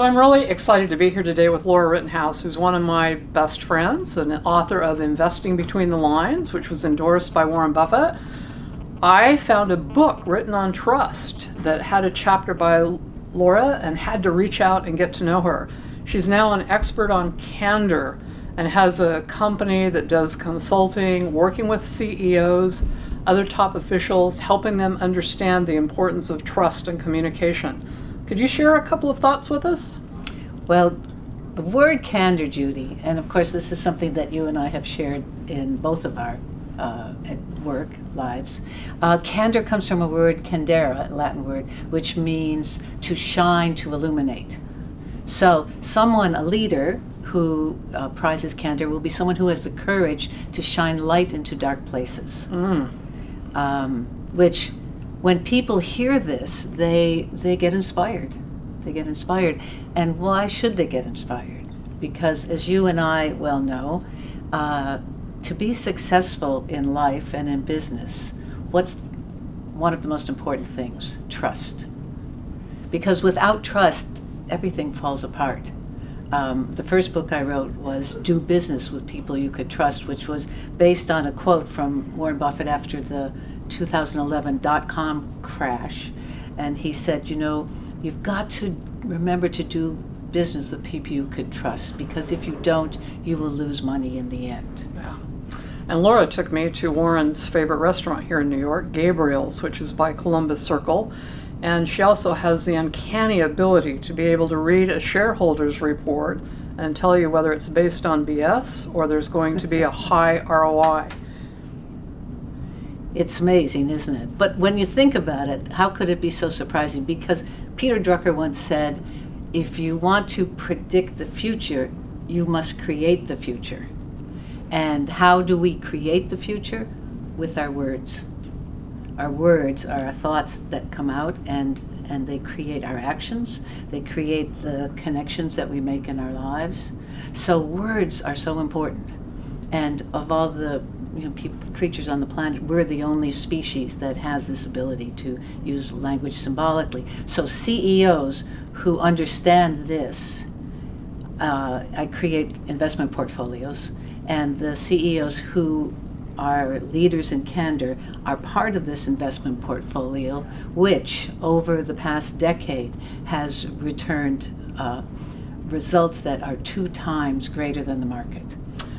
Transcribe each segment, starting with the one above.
So I'm really excited to be here today with Laura Rittenhouse, who's one of my best friends and an author of Investing Between the Lines, which was endorsed by Warren Buffett. I found a book written on trust that had a chapter by Laura and had to reach out and get to know her. She's now an expert on candor and has a company that does consulting, working with CEOs, other top officials, helping them understand the importance of trust and communication. Could you share a couple of thoughts with us? Well, the word candor, Judy, and of course this is something that you and I have shared in both of our work lives. Candor comes from a word candere, a Latin word, which means to shine, to illuminate. So someone, a leader who prizes candor, will be someone who has the courage to shine light into dark places. Which, when people hear this, they get inspired. They get inspired. And why should they get inspired? Because, as you and I well know, to be successful in life and in business, what's one of the most important things? Trust. Because without trust, everything falls apart. The first book I wrote was Do Business with People You Could Trust, which was based on a quote from Warren Buffett after the 2011 dot-com crash. And he said, you know, you've got to remember to do business with people you could trust, because if you don't, you will lose money in the end. Yeah. And Laura took me to Warren's favorite restaurant here in New York, Gabriel's, which is by Columbus Circle. And she also has the uncanny ability to be able to read a shareholder's report and tell you whether it's based on BS or there's going to be a high ROI. It's amazing, isn't it? But when you think about it, how could it be so surprising? Because Peter Drucker once said, if you want to predict the future, you must create the future. And how do we create the future? With our words. Our words are our thoughts that come out, and they create our actions. They create the connections that we make in our lives. So words are so important. And of all the creatures on the planet, we're the only species that has this ability to use language symbolically. So CEOs who understand this, I create investment portfolios, and the CEOs who are leaders in candor are part of this investment portfolio, which over the past decade has returned results that are 2 times greater than the market.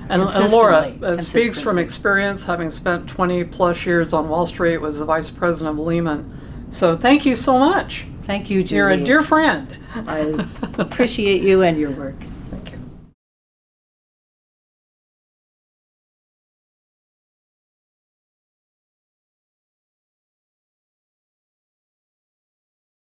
And Laura speaks from experience, having spent 20 plus years on Wall Street, was the vice president of Lehman. So thank you so much. Thank you, Judy. You're a dear friend. I appreciate you and your work.